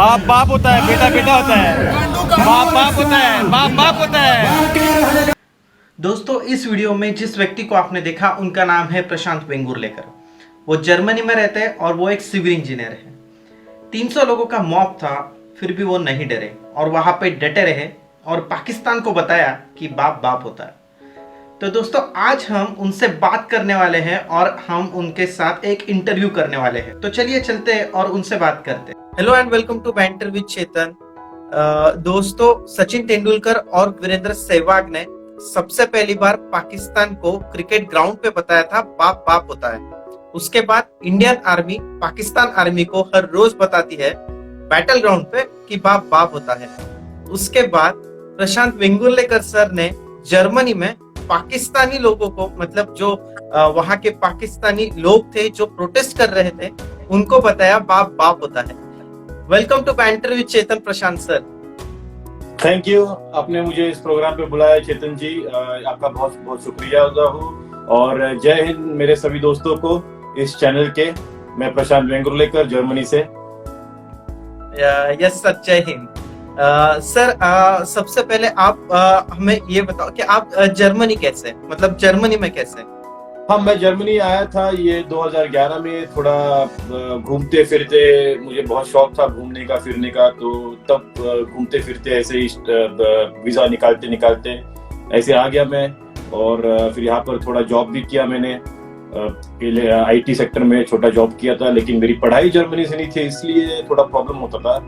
बाप बाप होता है, बेटा बेटा होता है, बाप बाप होता है, बाप बाप होता है। दोस्तों, इस वीडियो में जिस व्यक्ति को आपने देखा उनका नाम है प्रशांत वेंगुर्लेकर। वो जर्मनी में रहते हैं और वो एक सिविल इंजीनियर है। 300 लोगों का मॉब था, फिर भी वो नहीं डरे और वहां पे डटे रहे और पाकिस्तान को बताया कि बाप बाप होता है। तो दोस्तों, आज हम उनसे बात करने वाले हैं और हम उनके साथ एक इंटरव्यू करने वाले हैं। तो चलिए चलते हैं और उनसे बात करते हैं। Hello and welcome to banter with Chetan. दोस्तों, सचिन तेंदुलकर और वीरेंद्र सहवाग ने सबसे पहली बार पाकिस्तान को क्रिकेट ग्राउंड पे बताया था बाप बाप होता है। उसके बाद इंडियन आर्मी पाकिस्तान आर्मी को हर रोज बताती है बैटल ग्राउंड पे कि बाप बाप होता है। उसके बाद प्रशांत वेंगुर्लेकर सर ने जर्मनी में पाकिस्तानी लोगों को, मतलब जो वहां के पाकिस्तानी लोग थे जो प्रोटेस्ट कर रहे थे, उनको बताया बाप बाप होता है। Welcome to banter with Chetan Prashant sir. Thank you, आपने मुझे इस प्रोग्राम पे बुलाया चेतन जी। आपका बहुत बहुत शुक्रिया अदा हूँ और जय हिंद मेरे सभी दोस्तों को इस चैनल के। मैं प्रशांत वेंगुर्लेकर जर्मनी से। यस सर, जय हिंद। सर, सबसे पहले आप हमें ये बताओ कि आप जर्मनी कैसे, मतलब जर्मनी में कैसे? हाँ, मैं जर्मनी आया था ये 2011 में। थोड़ा घूमते फिरते, मुझे बहुत शौक था घूमने का फिरने का, तो तब घूमते फिरते ऐसे ही वीजा निकालते निकालते ऐसे आ गया मैं। और फिर यहाँ पर थोड़ा जॉब भी किया मैंने। पहले आईटी सेक्टर में छोटा जॉब किया था, लेकिन मेरी पढ़ाई जर्मनी से नहीं थी, इसलिए थोड़ा प्रॉब्लम होता था।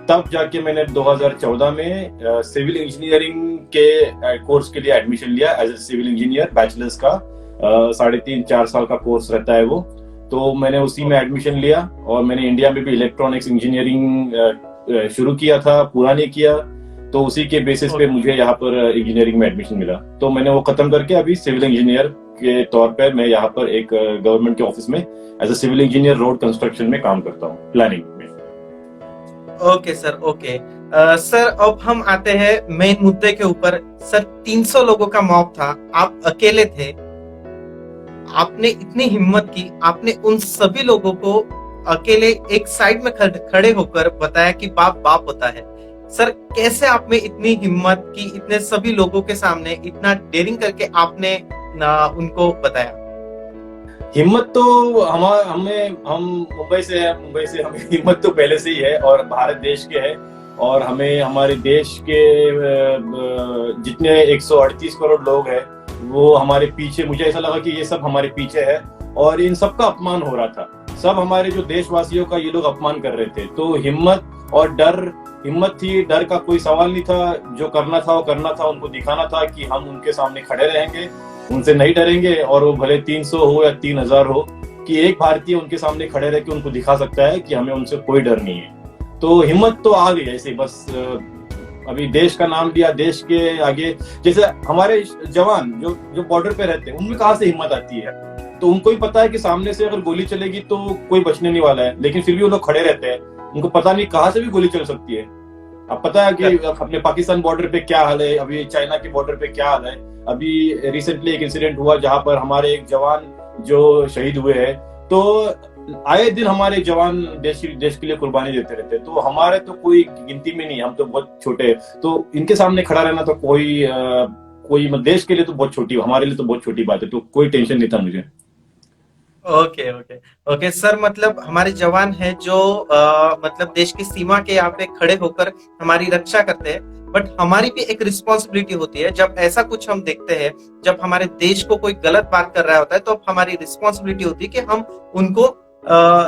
तब जाके मैंने 2014 में सिविल इंजीनियरिंग के कोर्स के लिए एडमिशन लिया as a civil engineer, bachelors का 3.5-4 साल का कोर्स रहता है वो। तो मैंने उसी में एडमिशन लिया और मैंने इंडिया में भी इलेक्ट्रॉनिक्स इंजीनियरिंग शुरू किया था, पूरा नहीं किया। तो उसी के बेसिस पे मुझे यहाँ पर इंजीनियरिंग में एडमिशन मिला। तो मैंने वो खत्म करके अभी सिविल इंजीनियर के तौर पर मैं यहाँ पर एक गवर्नमेंट के ऑफिस में as a civil engineer road construction में काम करता हूँ, प्लानिंग में। Okay sir, okay. सर, अब हम आते हैं मेन मुद्दे के ऊपर। सर, 300 लोगों का मॉब था, आप अकेले थे, आपने इतनी हिम्मत की, आपने उन सभी लोगों को अकेले एक साइड में खड़े होकर बताया कि बाप बाप होता है। सर, कैसे आप में इतनी हिम्मत की, इतने सभी लोगों के सामने इतना डेयरिंग करके आपने उनको बताया? हिम्मत तो हम मुंबई से है, मुंबई से हमें हिम्मत तो पहले से ही है और भारत देश के है। और हमें हमारे देश के जितने 138 करोड़ लोग हैं वो हमारे पीछे, मुझे ऐसा लगा कि ये सब हमारे पीछे है और इन सबका अपमान हो रहा था। सब हमारे जो देशवासियों का ये लोग अपमान कर रहे थे। तो हिम्मत और डर, हिम्मत थी, डर का कोई सवाल नहीं था। जो करना था वो करना था, उनको दिखाना था कि हम उनके सामने खड़े रहेंगे, उनसे नहीं डरेंगे। और वो भले 300 हो या 3000 हो, कि एक भारतीय उनके सामने खड़े रह के उनको दिखा सकता है कि हमें उनसे कोई डर नहीं है। तो हिम्मत तो आ गई ऐसे बस। अभी देश का नाम लिया, देश के आगे जैसे हमारे जवान जो बॉर्डर पे रहते हैं, उनमें कहाँ से हिम्मत आती है? तो उनको ही पता है कि सामने से अगर गोली चलेगी तो कोई बचने नहीं वाला है, लेकिन फिर भी वो लोग खड़े रहते हैं। उनको पता नहीं कहाँ से भी गोली चल सकती है। अब पता है कि अपने पाकिस्तान बॉर्डर पे क्या हाल है, अभी चाइना के बॉर्डर पे क्या हाल है। अभी रिसेंटली एक इंसिडेंट हुआ जहां पर हमारे एक जवान जो शहीद हुए हैं। तो आए दिन हमारे जवान देश के लिए कुर्बानी देते रहते हैं। तो हमारे तो कोई गिनती में नहीं, हम तो बहुत छोटे। तो इनके सामने खड़ा रहना तो कोई देश के लिए तो बहुत छोटी, हमारे लिए तो बहुत छोटी बात है। तो कोई टेंशन नहीं था मुझे। ओके ओके ओके सर, मतलब हमारे जवान हैं जो मतलब देश की सीमा के यहाँ पे खड़े होकर हमारी रक्षा करते हैं, बट हमारी भी एक रिस्पॉन्सिबिलिटी होती है। जब ऐसा कुछ हम देखते हैं, जब हमारे देश को कोई गलत बात कर रहा होता है, तो हमारी रिस्पॉन्सिबिलिटी होती है कि हम उनको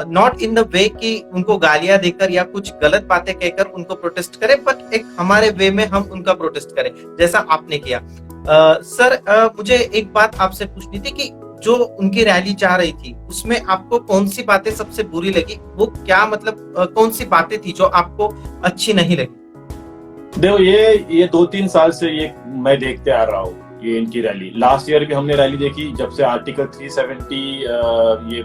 नॉट इन द वे कि उनको गालियां देकर या कुछ गलत बातें कहकर उनको प्रोटेस्ट करें, बट एक हमारे वे में हम उनका प्रोटेस्ट करें, जैसा आपने किया। सर, मुझे एक बात आपसे पूछनी थी कि जो उनकी रैली जा रही थी उसमें आपको कौन सी बातें सबसे बुरी लगी? वो क्या, मतलब कौन सी बातें थी जो आपको अच्छी नहीं लगी? देखो, ये 2-3 साल से ये मैं देखते आ रहा हूँ, ये इनकी रैली। लास्ट ईयर भी हमने रैली देखी, जब से आर्टिकल 370 ये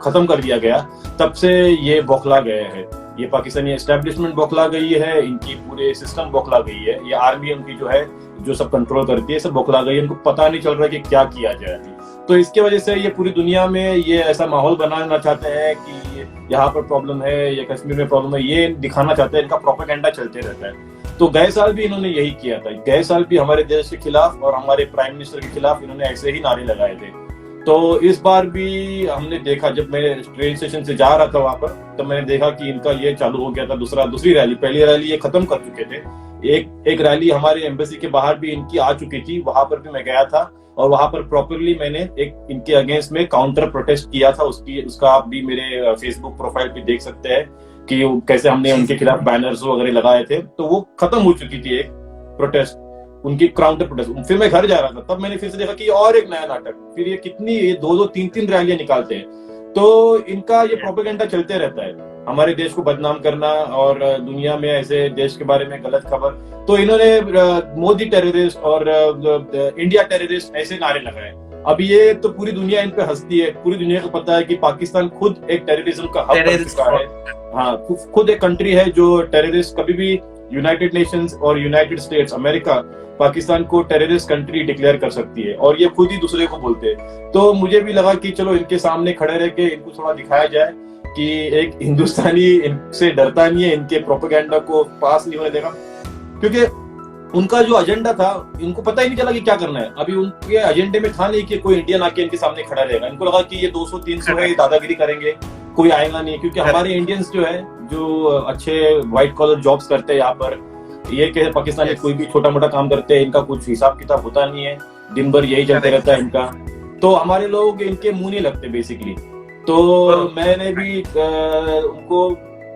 खत्म कर दिया गया, तब से ये बौखला गए हैं। ये पाकिस्तानी एस्टेब्लिशमेंट बौखला गई है, इनकी पूरे सिस्टम बौखला गई है, ये आर्मी उनकी जो है जो सब कंट्रोल करती है सब बौखला गई है, इनको पता नहीं चल रहा है कि क्या किया जाए। तो इसके वजह से ये पूरी दुनिया में ये ऐसा माहौल बनाना चाहते हैं कि यहाँ पर प्रॉब्लम है या कश्मीर में प्रॉब्लम है, ये दिखाना चाहते हैं, इनका प्रोपेगेंडा चलते रहता है। तो गए साल भी इन्होंने यही किया था, गए साल भी हमारे देश के खिलाफ और हमारे प्राइम मिनिस्टर के खिलाफ इन्होंने ऐसे ही नारे लगाए थे। तो इस बार भी हमने देखा, जब मैं ट्रेन स्टेशन से जा रहा था वहां पर, तो मैंने देखा कि इनका ये चालू हो गया था दूसरी रैली। पहली रैली ये खत्म कर चुके थे, एक रैली हमारे एम्बेसी के बाहर भी इनकी आ चुकी थी, वहां पर भी मैं गया था और वहां पर प्रॉपरली मैंने एक इनके अगेंस्ट में काउंटर प्रोटेस्ट किया था। उसका आप भी मेरे फेसबुक प्रोफाइल पे देख सकते हैं कि कैसे हमने उनके खिलाफ बैनर्स वगैरह लगाए थे। तो वो खत्म हो चुकी थी एक प्रोटेस्ट, उनकी काउंटर प्रोटेस्ट। फिर मैं घर जा रहा था, तब मैंने फिर से देखा कि और एक नया नाटक, फिर ये कितनी दो तीन रैलियां निकालते हैं। तो इनका ये प्रोपेगेंडा चलते रहता है, हमारे देश को बदनाम करना और दुनिया में ऐसे देश के बारे में गलत खबर। तो इन्होंने मोदी टेररिस्ट और इंडिया टेररिस्ट ऐसे नारे लगाए। अब ये तो पूरी दुनिया इन पे हंसती है, पूरी दुनिया को पता है कि पाकिस्तान खुद एक टेररिज्म का हब बन चुका है। हाँ, खुद एक कंट्री है जो टेररिस्ट, कभी भी यूनाइटेड नेशंस और यूनाइटेड स्टेट्स अमेरिका पाकिस्तान को टेररिस्ट कंट्री डिक्लेयर कर सकती है, और ये खुद ही दूसरे को बोलते हैं। तो मुझे भी लगा कि चलो इनके सामने खड़े रह के इनको थोड़ा दिखाया जाए कि एक हिंदुस्तानी इनसे डरता नहीं है, इनके प्रोपेगेंडा को पास नहीं होने देगा। क्योंकि उनका जो एजेंडा था, इनको पता ही नहीं चला कि क्या करना है। अभी उनके एजेंडे में था नहीं कि कोई इंडियन आके इनके सामने खड़ा रहेगा। इनको लगा कि ये 200-300 है, दादागिरी करेंगे, कोई आएगा नहीं। क्योंकि हमारे इंडियंस जो है, जो अच्छे व्हाइट कॉलर जॉब्स करते हैं यहाँ पर, ये कि पाकिस्तान में कोई भी छोटा मोटा काम करते हैं, इनका कुछ हिसाब किताब होता नहीं है, दिन भर यही चलते रहता है इनका। तो हमारे लोग इनके मुंह नहीं लगते बेसिकली। तो मैंने भी उनको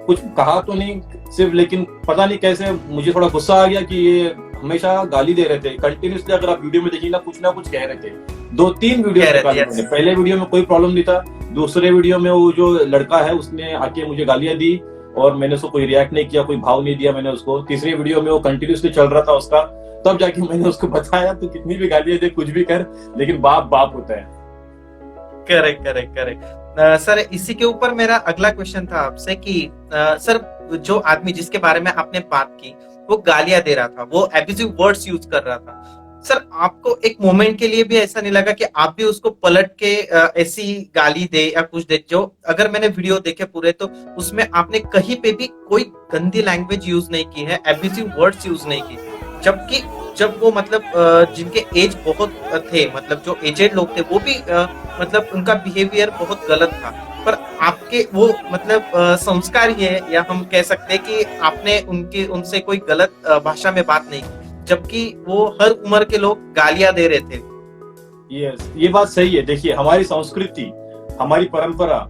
कुछ कहा तो नहीं सिर्फ, लेकिन पता नहीं कैसे मुझे थोड़ा गुस्सा आ गया कि ये हमेशा गाली दे रहे थे कंटिन्यूसली। अगर आप वीडियो में देखिए ना, कुछ ना कुछ कह रहे थे। 2-3 वीडियो निकाले। पहले वीडियो में कोई प्रॉब्लम नहीं था, दूसरे वीडियो में वो जो लड़का है उसने आके मुझे गालियां दी और मैंने उसको कोई रिएक्ट नहीं किया, कोई भाव नहीं दिया मैंने उसको। तीसरे वीडियो में वो कंटिन्यूसली चल रहा था उसका, तब जाके मैंने उसको बताया तो कितनी भी गालियां दे, कुछ भी कर, लेकिन बाप बाप होता है। करेक्ट। सर, इसी के ऊपर मेरा अगला क्वेश्चन था आपसे कि सर, जो आदमी जिसके बारे में आपने बात की वो गालियां दे रहा था, वो एब्यूजिव वर्ड्स यूज कर रहा था, सर आपको एक मोमेंट के लिए भी ऐसा नहीं लगा कि आप भी उसको पलट के ऐसी गाली दे या कुछ दे? जो अगर मैंने वीडियो देखे पूरे, तो उसमें आपने कहीं पे भी कोई गंदी लैंग्वेज यूज नहीं की है, एब्यूजिव वर्ड्स यूज नहीं की। जबकि जब वो मतलब जिनके एज बहुत थे, मतलब जो एजेड लोग थे, वो भी मतलब उनका बिहेवियर बहुत गलत था, पर आपके वो मतलब संस्कार ही है, या हम कह सकते हैं कि आपने उनसे कोई गलत भाषा में बात नहीं की, जबकि वो हर उम्र के लोग गालियां दे रहे थे। यस, ये बात सही है। देखिए, हमारी संस्कृति, हमारी परंपरा,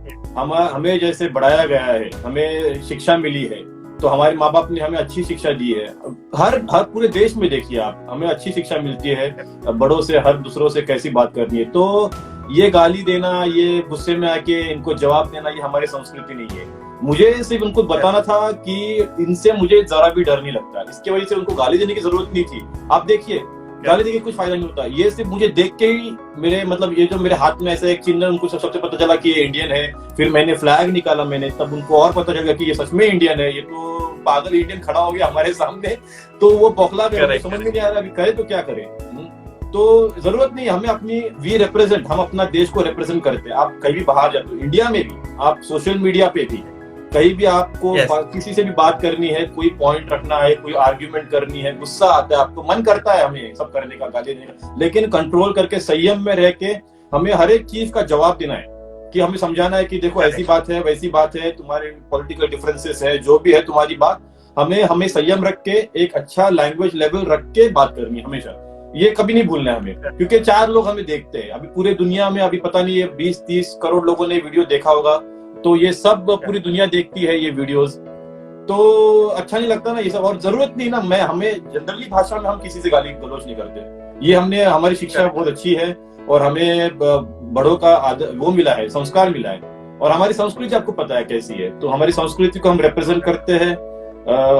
हमें जैसे बढ़ाया गया है, हमें शिक्षा मिली है, तो हमारे माँ बाप ने हमें अच्छी शिक्षा दी है। हर पूरे देश में देखिए आप, हमें अच्छी शिक्षा मिलती है बड़ों से, हर दूसरों से कैसी बात करनी है। तो ये गाली देना, ये गुस्से में आके इनको जवाब देना, ये हमारी संस्कृति नहीं है। मुझे सिर्फ उनको बताना था कि इनसे मुझे जरा भी डर नहीं लगता, इसकी वजह से उनको गाली देने की जरूरत नहीं थी। आप देखिए, गाली देके कुछ फायदा नहीं होता। ये सिर्फ मुझे देख के ही मेरे मतलब ये जो मेरे हाथ में ऐसा एक चिन्ह, उनको सबसे पता चला कि ये इंडियन है। फिर मैंने फ्लैग निकाला, मैंने तब उनको और पता चला कि ये सच में इंडियन है। ये तो पागल इंडियन खड़ा हो गया हमारे सामने, तो वो बौखला गया, समझ में नहीं आ रहा अभी करे तो क्या करे। तो जरूरत नहीं, हमें अपनी हम अपना देश को रिप्रेजेंट करते हैं। आप कहीं भी बाहर जाते हो, इंडिया में भी, आप सोशल मीडिया पे भी, कहीं भी आपको किसी से भी बात करनी है, कोई पॉइंट रखना है, कोई आर्ग्यूमेंट करनी है, गुस्सा आता है, आपको मन करता है हमें सब करने का, गाली देने का, लेकिन कंट्रोल करके संयम में रह के हमें हर एक चीज का जवाब देना है। कि हमें समझाना है कि देखो ऐसी बात है, वैसी बात है, तुम्हारे पॉलिटिकल डिफरेंसेस है, जो भी है तुम्हारी बात, हमें संयम रख के एक अच्छा लैंग्वेज लेवल रख के बात करनी है हमेशा। ये कभी नहीं भूलना है हमें, क्योंकि 4 लोग हमें देखते हैं अभी पूरे दुनिया में। अभी पता नहीं है 20-30 करोड़ लोगों ने वीडियो देखा होगा, तो ये सब पूरी दुनिया देखती है ये वीडियोस। तो अच्छा नहीं लगता ना ये सब, और जरूरत नहीं ना, हमें जनरली भाषा में हम किसी से गाली गलौज नहीं करते। ये हमारी शिक्षा बहुत अच्छी है और हमें बड़ों का वो मिला है, संस्कार मिला है। और हमारी संस्कृति आपको पता है कैसी है, तो हमारी संस्कृति को हम रिप्रेजेंट करते हैं।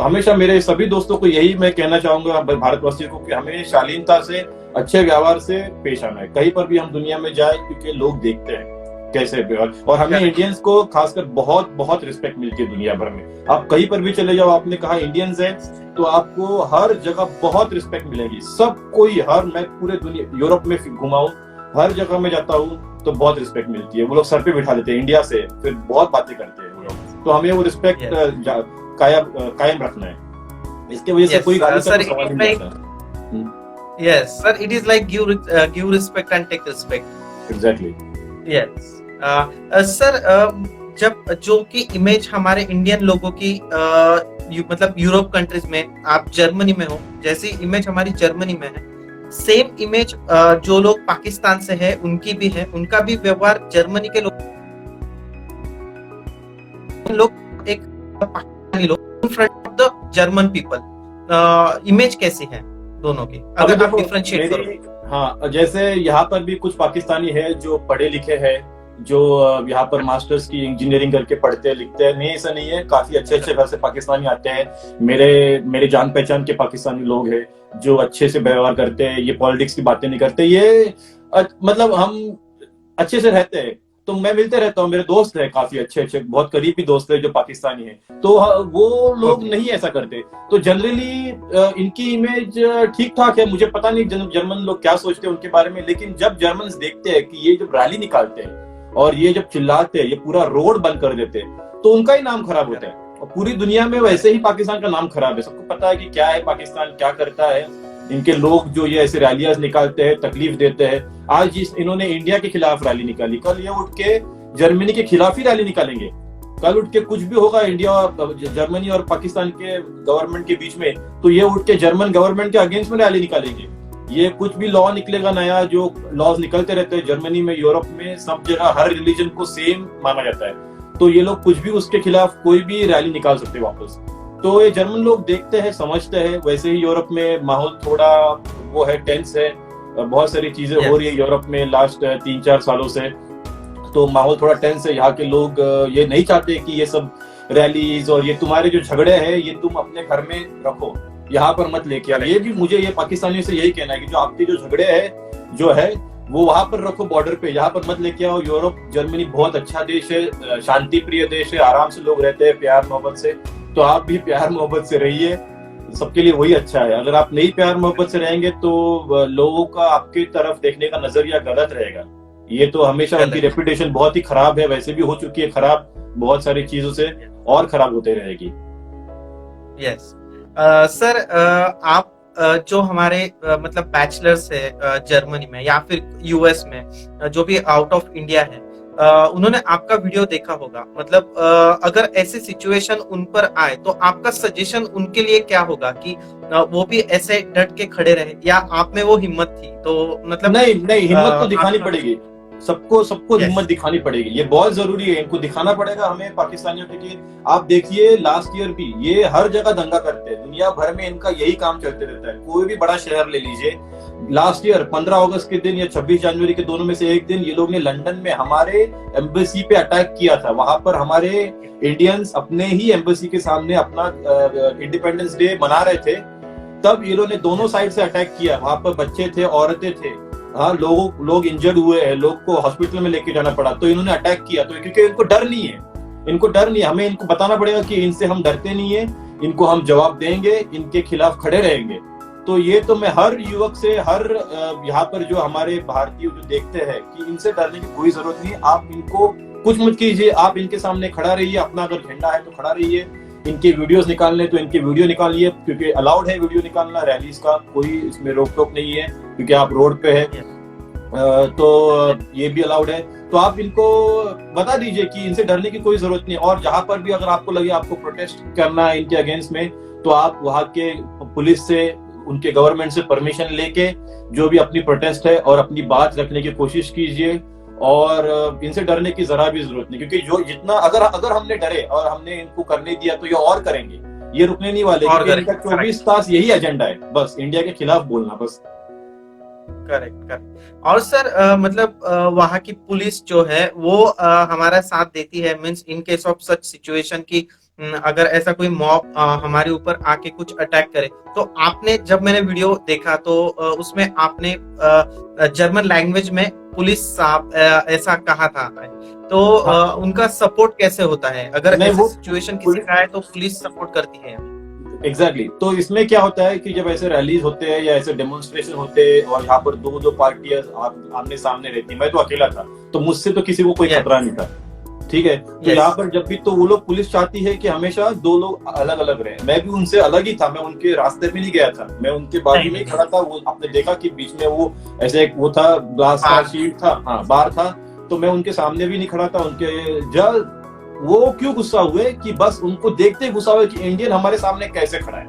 हमेशा मेरे सभी दोस्तों को यही मैं कहना चाहूंगा, भारतवासियों को, कि हमें शालीनता से, अच्छे व्यवहार से पेश आना है कहीं पर भी हम दुनिया में जाए, क्योंकि लोग देखते हैं कैसे और हमें इंडियंस को खासकर बहुत बहुत रिस्पेक्ट मिलती है दुनिया भर में। आप कहीं पर भी चले जाओ, आपने कहा इंडियंस है तो आपको हर जगह बहुत रिस्पेक्ट मिलेगी। सब कोई मैं पूरे दुनिया यूरोप में घुमाऊं, हर जगह में जाता हूँ तो बहुत रिस्पेक्ट मिलती है। वो लोग सर पे बिठा देते हैं इंडिया से, फिर बहुत बातें करते हैं वो लोग। तो हमें वो रिस्पेक्ट कायम रखना है। इसके वजह से कोई गाली का सवाल नहीं आता। Yes, sir. It is like give respect and take respect. Exactly. Yes. Sir, जब जो कि इमेज हमारे इंडियन लोगों की मतलब यूरोप कंट्रीज में, आप जर्मनी में हो, जैसी इमेज हमारी जर्मनी में है, सेम इमेज जो लोग पाकिस्तान से है उनकी भी है। उनका भी व्यवहार जर्मनी के लोग एक पाकिस्तानी लोग in front of the German people, image कैसी है दोनों की, अगर आप डिफरेंशिएट करो? हाँ, जैसे यहाँ पर भी कुछ पाकिस्तानी है जो पढ़े लिखे हैं, जो यहाँ पर मास्टर्स की इंजीनियरिंग करके पढ़ते लिखते हैं। नहीं, ऐसा नहीं है, काफी अच्छे अच्छे घर से पाकिस्तानी आते हैं। मेरे जान पहचान के पाकिस्तानी लोग हैं जो अच्छे से व्यवहार करते हैं, ये पॉलिटिक्स की बातें नहीं करते, ये मतलब हम अच्छे से रहते हैं। तो मैं मिलते रहता हूँ, मेरे दोस्त है काफी अच्छे अच्छे, बहुत करीबी दोस्त है जो पाकिस्तानी है, तो वो लोग नहीं ऐसा करते। तो जनरली इनकी इमेज ठीक ठाक है। मुझे पता नहीं जर्मन लोग क्या सोचते हैं उनके बारे में, लेकिन जब जर्मन देखते हैं कि ये जब रैली निकालते हैं और ये जब चिल्लाते हैं, ये पूरा रोड बंद कर देते हैं, तो उनका ही नाम खराब होता है। और पूरी दुनिया में वैसे ही पाकिस्तान का नाम खराब है। सबको पता है कि क्या है पाकिस्तान, क्या करता है। इनके लोग जो ये ऐसे रैलियां निकालते हैं, तकलीफ देते हैं। आज इन्होंने इंडिया के खिलाफ रैली निकाली, कल ये उठ के जर्मनी के खिलाफ ही रैली निकालेंगे। कल उठ के कुछ भी होगा इंडिया, जर्मनी और पाकिस्तान के गवर्नमेंट के बीच में, तो ये उठ के जर्मन गवर्नमेंट के अगेंस्ट में रैली निकालेंगे। ये कुछ भी लॉ निकलेगा नया, जो लॉज निकलते रहते हैं जर्मनी में, यूरोप में, सब जगह हर रिलीजन को सेम माना जाता है। तो ये लोग कुछ भी उसके खिलाफ कोई भी रैली निकाल सकते हैं वापस। तो ये जर्मन लोग देखते हैं, समझते हैं। वैसे ही यूरोप में माहौल थोड़ा वो है, टेंस है। बहुत सारी चीजें हो रही है यूरोप में लास्ट 3-4 सालों से, तो माहौल थोड़ा टेंस है। यहाँ के लोग ये नहीं चाहते कि ये सब रैलीज और ये तुम्हारे जो झगड़े हैं ये तुम अपने घर में रखो, यहाँ पर मत लेके आओ। ये भी मुझे ये पाकिस्तानियों से यही कहना है कि जो आपके जो झगड़े है जो है वो वहां पर रखो बॉर्डर पे, यहाँ पर मत लेके आओ। यूरोप, जर्मनी बहुत अच्छा देश है, शांति प्रिय देश है, आराम से लोग रहते हैं प्यार मोहब्बत से। तो आप भी प्यार मोहब्बत से रहिए, सबके लिए वही अच्छा है। अगर आप नहीं प्यार मोहब्बत से रहेंगे तो लोगों का आपकी तरफ देखने का नजरिया गलत रहेगा। ये तो हमेशा उनकी रेपुटेशन बहुत ही खराब है, वैसे भी हो चुकी है खराब बहुत सारी चीजों से, और खराब होते रहेगी। यस सर, आप जो हमारे मतलब बैचलर्स है जर्मनी में या फिर यूएस में, जो भी आउट ऑफ इंडिया है, उन्होंने आपका वीडियो देखा होगा। मतलब अगर ऐसी सिचुएशन उन पर आए तो आपका सजेशन उनके लिए क्या होगा कि वो भी ऐसे डट के खड़े रहे, या आप में वो हिम्मत थी? तो मतलब नहीं, हिम्मत तो दिखानी पड़ेगी, सबको हिम्मत दिखानी पड़ेगी। ये बहुत जरूरी है, इनको दिखाना पड़ेगा हमें पाकिस्तानियों के लिए। आप देखिए लास्ट ईयर भी ये हर जगह दंगा करते हैं, दुनिया भर में इनका यही काम चलते रहता है। कोई भी बड़ा शहर ले लीजिए, लास्ट ईयर 15 अगस्त के दिन या 26 जनवरी के दोनों में से एक दिन ये लोग ने लंदन में हमारे एम्बेसी पे अटैक किया था। वहां पर हमारे इंडियंस अपने ही एम्बेसी के सामने अपना इंडिपेंडेंस डे मना रहे थे, तब ये लोग ने दोनों साइड से अटैक किया। वहां पर बच्चे थे, औरतें थे, हाँ, लोग इंजर्ड हुए हैं, लोग को हॉस्पिटल में लेके जाना पड़ा। तो इन्होंने अटैक किया, तो क्योंकि इनको डर नहीं है, हमें इनको बताना पड़ेगा कि इनसे हम डरते नहीं है, इनको हम जवाब देंगे, इनके खिलाफ खड़े रहेंगे। तो ये तो मैं हर युवक से, हर यहाँ पर जो हमारे भारतीय जो देखते हैं कि इनसे डरने की कोई जरूरत नहीं। आप इनको कुछ मत कीजिए, आप इनके सामने खड़ा रहिए, अपना अगर झंडा है तो खड़ा रहिए। इनके वीडियोस निकालने तो इनके वीडियो निकालिए, क्योंकि अलाउड है वीडियो निकालना रैलीज का, कोई इसमें रोक टोक नहीं है, क्योंकि आप रोड पे है। तो ये भी अलाउड है। तो आप इनको बता दीजिए कि इनसे डरने की कोई जरूरत नहीं। और जहां पर भी अगर आपको लगे आपको प्रोटेस्ट करना है इनके अगेंस्ट में, तो आप वहां के पुलिस से, उनके गवर्नमेंट से परमिशन लेके जो भी अपनी प्रोटेस्ट है और अपनी बात रखने की कोशिश कीजिए। और इनसे डरने की जरा भी जरूरत नहीं, क्योंकि जो जितना अगर हमने डरे और हमने इनको करने दिया तो ये और करेंगे, ये रुकने नहीं वाले। इनका 24 तास यही एजेंडा है, बस इंडिया के खिलाफ बोलना, बस। करेक्ट। और सर मतलब वहाँ की पुलिस जो है वो हमारा साथ देती है, means in case of such situation की अगर ऐसा कोई मॉब हमारे ऊपर आके कुछ अटैक करे। तो आपने, जब मैंने वीडियो देखा तो उसमें आपने जर्मन लैंग्वेज में पुलिस साहब ऐसा कहा था, तो उनका सपोर्ट कैसे होता है? अगर नहीं, ऐसी वो सिचुएशन किसी का है तो पुलिस सपोर्ट करती है। एग्जैक्टली तो इसमें क्या होता है कि जब ऐसे रैलीज होते हैं या ऐसे डेमोन्स्ट्रेशन होते हैं और यहाँ पर दो दो पार्टियां आमने सामने रहती है, मैं तो अकेला था तो मुझसे तो किसी को कोई Yes. खतरा नहीं था, ठीक है। तो Yes. यहाँ पर जब भी तो वो लोग पुलिस चाहती है कि हमेशा दो लोग अलग अलग रहे। मैं भी उनसे अलग ही था, मैं उनके रास्ते में नहीं गया था, मैं उनके बाजू में ही खड़ा था। वो आपने देखा कि बीच में वो ऐसे एक वो था, ग्लास का शील्ड था, हाँ बार था, तो मैं उनके सामने भी नहीं खड़ा था। उनके जब वो क्यों गुस्सा हुए कि बस उनको देखते गुस्सा हुए कि इंडियन हमारे सामने कैसे खड़ा है।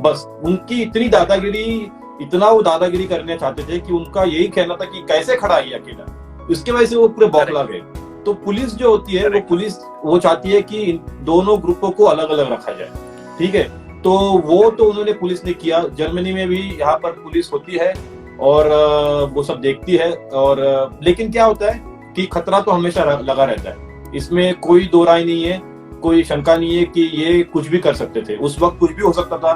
बस उनकी इतनी दादागिरी, इतना वो दादागिरी करने चाहते थे कि उनका यही कहना था कि कैसे खड़ा है अकेला। इसके वजह से वो पूरे बौखला गए। तो पुलिस जो होती है, वो पुलिस वो चाहती है कि इन दोनों ग्रुपों को अलग अलग रखा जाए, ठीक है। तो वो तो उन्होंने पुलिस ने किया। जर्मनी में भी यहाँ पर पुलिस होती है और वो सब देखती है, और लेकिन क्या होता है कि खतरा तो हमेशा लगा रहता है, इसमें कोई दो राय नहीं है, कोई शंका नहीं है कि ये कुछ भी कर सकते थे, उस वक्त कुछ भी हो सकता था।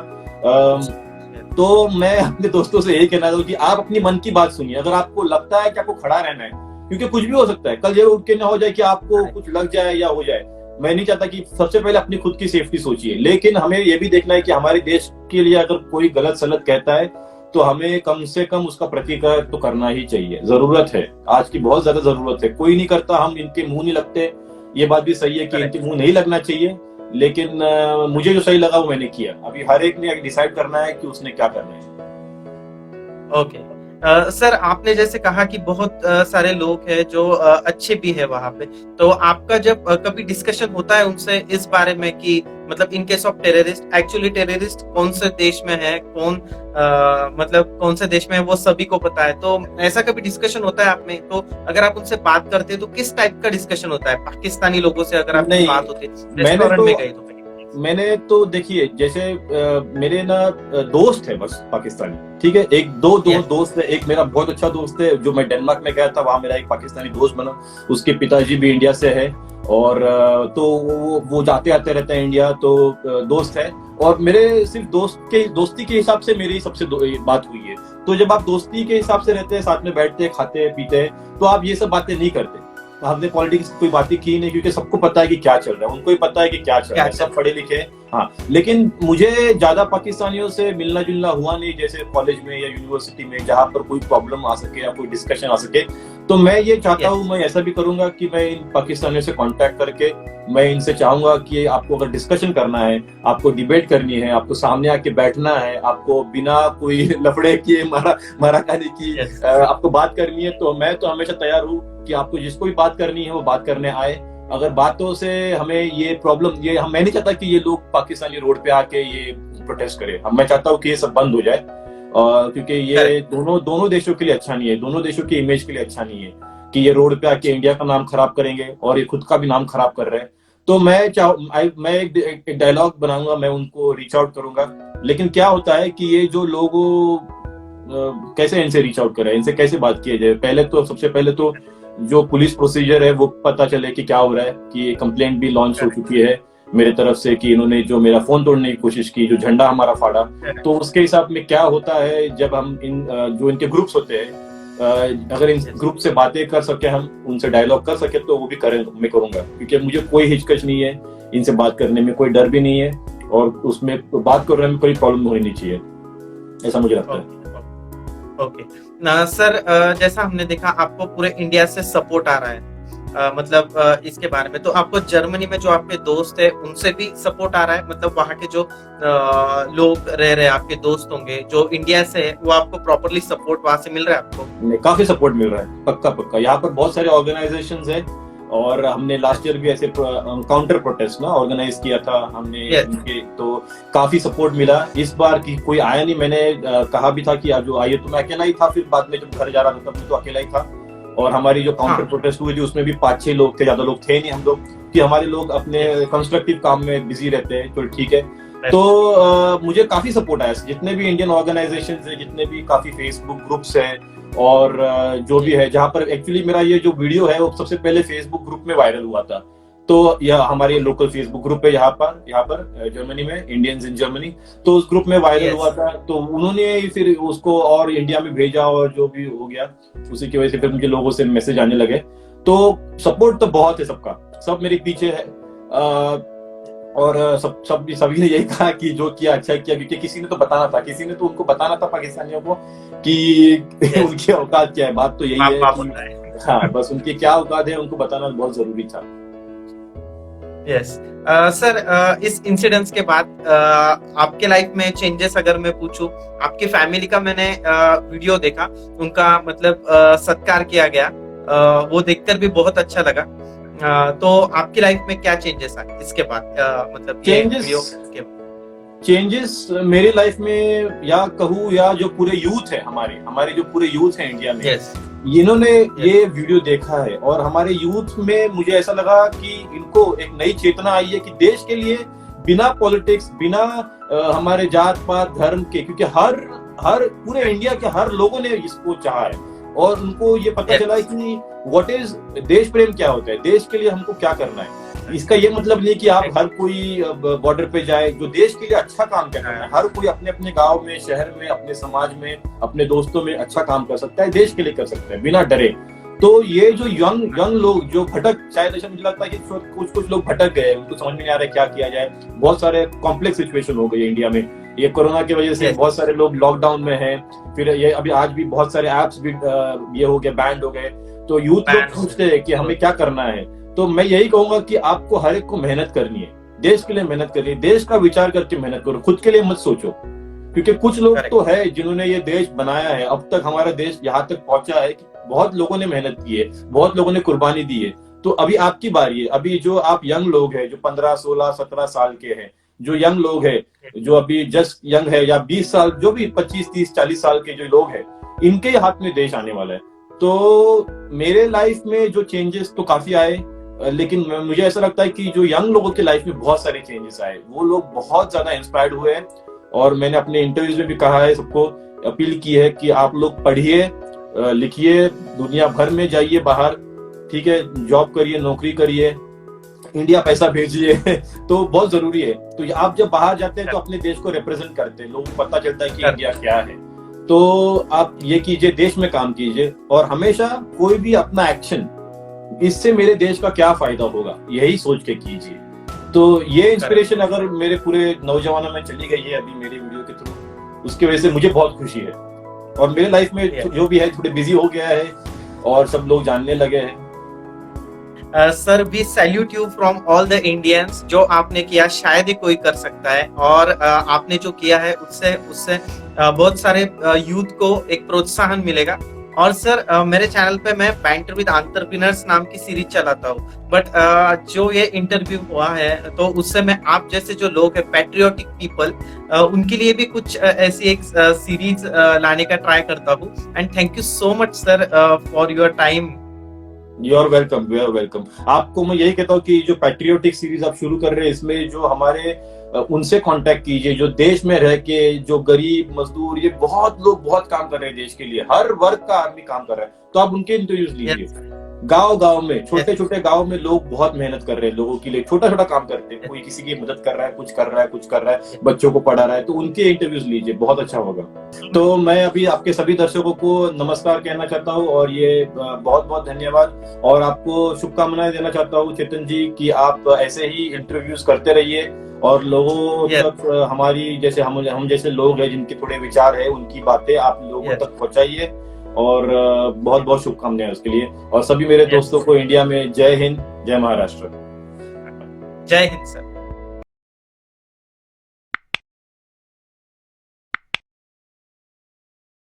तो मैं अपने दोस्तों से यही कहना चाहता हूँ कि आप अपनी मन की बात सुनिए। अगर आपको लगता है कि आपको खड़ा रहना है, क्योंकि कुछ भी हो सकता है, कल ये उठ के ना हो जाए कि आपको कुछ लग जाए या हो जाए। मैं नहीं चाहता कि सबसे पहले अपनी खुद की सेफ्टी सोचिए, लेकिन हमें ये भी देखना है कि हमारे देश के लिए अगर कोई गलत सलत कहता है तो हमें कम से कम उसका प्रतिकार तो करना ही चाहिए। जरूरत है, आज की बहुत ज्यादा जरूरत है। कोई नहीं करता, हम इनके मुंह नहीं लगते, ये बात भी सही है कि इनके मुंह नहीं लगना चाहिए, लेकिन मुझे जो सही लगा वो मैंने किया। अभी हर एक ने डिसाइड करना है कि उसने क्या करना है। ओके सर, आपने जैसे कहा कि बहुत सारे लोग हैं जो अच्छे भी है वहां पे, तो आपका जब कभी डिस्कशन होता है उनसे इस बारे में कि मतलब in case of terrorist, actually terrorist कौन से देश में है, मतलब कौन से देश में है वो सभी को पता है, तो ऐसा कभी डिस्कशन होता है आप में? तो अगर आप उनसे बात करते हैं तो किस टाइप का डिस्कशन होता है? पाकिस्तानी लोगों से अगर आपकी बात होती है, रेस्टोरेंट में गए तो मैंने तो देखिए, जैसे मेरे ना दोस्त है बस पाकिस्तानी, ठीक है। एक दो दोस्त है। एक मेरा बहुत अच्छा दोस्त है जो मैं डेनमार्क में गया था, वहां मेरा एक पाकिस्तानी दोस्त बना, उसके पिताजी भी इंडिया से है, और तो वो जाते आते रहते हैं इंडिया, तो दोस्त है। और मेरे सिर्फ दोस्ती के हिसाब से मेरी सबसे बात हुई है। तो जब आप दोस्ती के हिसाब से रहते हैं, साथ में बैठते हैं, खाते हैं, पीते हैं, तो आप ये सब बातें नहीं करते। हमने पॉलिटिक्स की कोई बातें की नहीं, क्योंकि सबको पता है कि क्या चल रहा है, उनको ही पता है कि क्या चल रहा है, सब पढ़े लिखे। हाँ, लेकिन मुझे ज्यादा पाकिस्तानियों से मिलना जुलना हुआ नहीं, जैसे कॉलेज में या यूनिवर्सिटी में, जहाँ पर कोई प्रॉब्लम आ सके या कोई डिस्कशन आ सके। तो मैं ये चाहता हूँ, मैं ऐसा भी करूंगा कि मैं इन पाकिस्तानियों से कांटेक्ट करके मैं इनसे चाहूंगा कि आपको अगर डिस्कशन करना है, आपको डिबेट करनी है, आपको सामने आके बैठना है, आपको बिना कोई लफड़े किए मारा खाने की आपको बात करनी है, तो मैं तो हमेशा तैयार हूँ कि आपको जिसको भी बात करनी है वो बात करने आए। अगर बातों से हमें ये प्रॉब्लम, मैं नहीं चाहता कि ये लोग पाकिस्तानी रोड पे आके ये प्रोटेस्ट करें। मैं चाहता हूँ कि ये सब बंद हो जाए, क्योंकि ये दोनों देशों के लिए अच्छा नहीं है, दोनों देशों की इमेज के लिए अच्छा नहीं है कि ये रोड पे आके इंडिया का नाम खराब करेंगे और ये खुद का भी नाम खराब कर रहे हैं। तो मैं एक डायलॉग बनाऊंगा, मैं उनको रीच आउट करूंगा। लेकिन क्या होता है कि ये जो लोगों कैसे इनसे रीच आउट करें, इनसे कैसे बात किया जाए? सबसे पहले तो जो पुलिस प्रोसीजर है वो पता चले कि क्या हो रहा है, कि कंप्लेंट भी लॉन्च हो चुकी है मेरे तरफ से कि इन्होंने जो मेरा फोन तोड़ने की कोशिश की, जो झंडा हमारा फाड़ा। तो उसके हिसाब में क्या होता है, जब हम जो इनके ग्रुप्स होते हैं, अगर इन ग्रुप से बातें कर सके, हम उनसे डायलॉग कर सके, तो वो भी मैं करूंगा, क्योंकि मुझे कोई हिचकच नहीं है, इनसे बात करने में कोई डर भी नहीं है, और उसमें बात करने में कोई प्रॉब्लम होनी नहीं चाहिए, ऐसा मुझे लगता है। ओके सर, जैसा हमने देखा आपको पूरे इंडिया से सपोर्ट आ रहा है, मतलब इसके बारे में, तो आपको जर्मनी में जो आपके दोस्त है उनसे भी सपोर्ट आ रहा है? मतलब वहाँ के जो लोग रह रहे हैं, आपके दोस्त होंगे जो इंडिया से है, वो आपको प्रॉपरली सपोर्ट वहाँ से मिल रहा है आपको? काफी सपोर्ट मिल रहा है, पक्का। यहाँ पर बहुत सारे ऑर्गेनाइजेशंस है, और हमने लास्ट ईयर भी ऐसे काउंटर प्रोटेस्ट ना ऑर्गेनाइज किया था हमने उनके, तो काफी सपोर्ट मिला। इस बार की कोई आया नहीं, मैंने कहा भी था कि आज जो आइए, तो मैं अकेला ही था। फिर बाद में जब घर जा रहा था तब मैं तो अकेला ही था, और हमारी जो काउंटर प्रोटेस्ट हुई थी उसमें भी 5-6 लोग थे, ज्यादा लोग थे नहीं हम लोग, कि हमारे लोग अपने कंस्ट्रक्टिव काम में बिजी रहते हैं, तो ठीक है। तो मुझे काफी सपोर्ट आया, जितने भी इंडियन ऑर्गेनाइजेशंस है, जितने भी काफी फेसबुक ग्रुप्स है, और जो भी है, जहाँ पर एक्चुअली मेरा ये जो वीडियो है वो सबसे पहले फेसबुक ग्रुप में वायरल हुआ था, तो यह हमारे लोकल फेसबुक ग्रुप है यहाँ पर जर्मनी में, इंडियंस इन जर्मनी। तो उस ग्रुप में वायरल हुआ था, तो उन्होंने फिर उसको और इंडिया में भेजा और जो भी हो गया उसी की वजह से फिर उनके लोगों से मैसेज आने लगे। तो सपोर्ट तो बहुत है सबका, सब मेरे पीछे है। और सभी ने यही कहा कि जो किया अच्छा किया, क्योंकि किसी ने तो उनको बताना था पाकिस्तानियों को कि उनकी औकात क्या है। बात तो यही है कि हाँ, बस उनकी क्या औकात है उनको बताना बहुत जरूरी था। यस सर, इस इंसिडेंट्स के बाद आपके लाइफ में चेंजेस अगर मैं पूछूं, आपकी फैमिली का मैंने वीडियो देखा, उनका मतलब सत्कार किया गया, वो देखकर भी बहुत अच्छा लगा। तो आपकी लाइफ में क्या चेंजेस आए इसके बाद, मतलब चेंजेस मेरे लाइफ में या कहूँ या जो पूरे यूथ है हमारे जो पूरे यूथ है इंडिया में, इन्होंने ये वीडियो देखा है और हमारे यूथ में मुझे ऐसा लगा कि इनको एक नई चेतना आई है कि देश के लिए बिना पॉलिटिक्स, बिना हमारे जात पात धर्म के, क्योंकि हर पूरे इंडिया के हर लोगों ने इसको चाहा है और उनको ये पता चला है कि व्हाट इज देश प्रेम क्या होता है, देश के लिए हमको क्या करना है। इसका ये मतलब नहीं कि आप हर कोई बॉर्डर पे जाए, जो देश के लिए अच्छा काम कर रहा है, हर कोई अपने अपने गांव में, शहर में, अपने समाज में, अपने दोस्तों में अच्छा काम कर सकता है, देश के लिए कर सकता है बिना डरे। तो ये जो यंग लोग जो शायद ऐसा मुझे लगता है कि कुछ लोग भटक गए, उनको समझ में नहीं आ रहा है क्या किया जाए। बहुत सारे कॉम्प्लेक्स सिचुएशन हो गई है इंडिया में, ये कोरोना की वजह से बहुत सारे लोग लॉकडाउन में हैं, फिर ये अभी आज भी बहुत सारे एप्स भी ये हो गए, बैंड हो गए। तो यूथ लोग पूछते हैं कि हमें क्या करना है। तो मैं यही कहूंगा कि आपको हर एक को मेहनत करनी है, देश के लिए मेहनत करनी है, देश का विचार करके मेहनत करो, खुद के लिए मत सोचो। क्योंकि कुछ लोग तो है जिन्होंने ये देश बनाया है, अब तक हमारा देश यहाँ तक पहुंचा है कि बहुत लोगों ने मेहनत की है, बहुत लोगों ने कुर्बानी दी है। तो अभी आपकी बारी है। अभी जो आप यंग लोग हैं, जो 15, 16, 17 साल के हैं, जो यंग लोग हैं, जो अभी जस्ट यंग है, या 20 साल, जो भी 25, 30, 40 साल के जो लोग हैं, इनके हाथ में देश आने वाला है। तो मेरे लाइफ में जो चेंजेस तो काफी आए, लेकिन मुझे ऐसा लगता है कि जो यंग लोगों के लाइफ में बहुत सारे चेंजेस आए, वो लोग बहुत ज्यादा इंस्पायर्ड हुए हैं। और मैंने अपने इंटरव्यूज में भी कहा है, सबको अपील की है कि आप लोग पढ़िए, लिखिए, दुनिया भर में जाइए बाहर, ठीक है, जॉब करिए, नौकरी करिए, इंडिया पैसा भेजिए तो बहुत जरूरी है। तो आप जब बाहर जाते हैं तो अपने देश को रिप्रेजेंट करते हैं, लोगों को पता चलता है कि इंडिया क्या है। तो आप ये कीजिए, देश में काम कीजिए, और हमेशा कोई भी अपना एक्शन, इससे मेरे देश का क्या फायदा होगा, यही सोच के कीजिए। तो ये इंस्पिरेशन अगर मेरे पूरे नौजवानों में चली गई है अभी मेरे वीडियो के थ्रू, उसकी वजह से मुझे बहुत खुशी है। और मेरे लाइफ में जो भी है थोड़े बिजी हो गया है और सब लोग जानने लगे हैं। Sir, we salute you from all the Indians. जो आपने किया शायद ही कोई कर सकता है, और आपने जो किया है उससे बहुत सारे यूथ को एक प्रोत्साहन मिलेगा। और सर, मेरे चैनल पे मैं बैंटर विद एंटरप्रेन्योर्स नाम की सीरीज चलाता हूँ, बट जो ये इंटरव्यू हुआ है तो उससे मैं आप जैसे जो लोग हैं, पैट्रियोटिक पीपल, उनके लिए भी कुछ ऐसी एक सीरीज लाने का ट्राई करता हूँ। And thank you so much sir for your time. You are welcome. आपको मैं यही कहता हूँ कि जो पैट्रियोटिक सीरीज आप शुरू कर रहे हैं, इसमें जो हमारे उनसे कांटेक्ट कीजिए जो देश में रह के, जो गरीब मजदूर, ये बहुत लोग बहुत काम कर रहे हैं देश के लिए, हर वर्ग का आदमी काम कर रहा है। तो आप उनके इंटरव्यूज लीजिए। गांव में, छोटे गांव में लोग बहुत मेहनत कर रहे हैं, लोगों के लिए छोटा काम करते हैं, कोई किसी की मदद कर रहा है, कुछ कर रहा है, बच्चों को पढ़ा रहा है, तो उनके इंटरव्यूज लीजिए, बहुत अच्छा होगा। तो मैं अभी आपके सभी दर्शकों को नमस्कार कहना चाहता हूँ और ये बहुत बहुत धन्यवाद, और आपको शुभकामनाएं देना चाहता हूँ चेतन जी कि आप ऐसे ही इंटरव्यूज करते रहिए और लोगों तक हमारी जैसे हम जैसे लोग हैं जिनके थोड़े विचार है, उनकी बातें आप लोगों तक पहुंचाइए। और बहुत बहुत शुभकामनाएं उसके लिए। और सभी मेरे दोस्तों को इंडिया में जय हिंद, जय महाराष्ट्र। जय हिंद सर।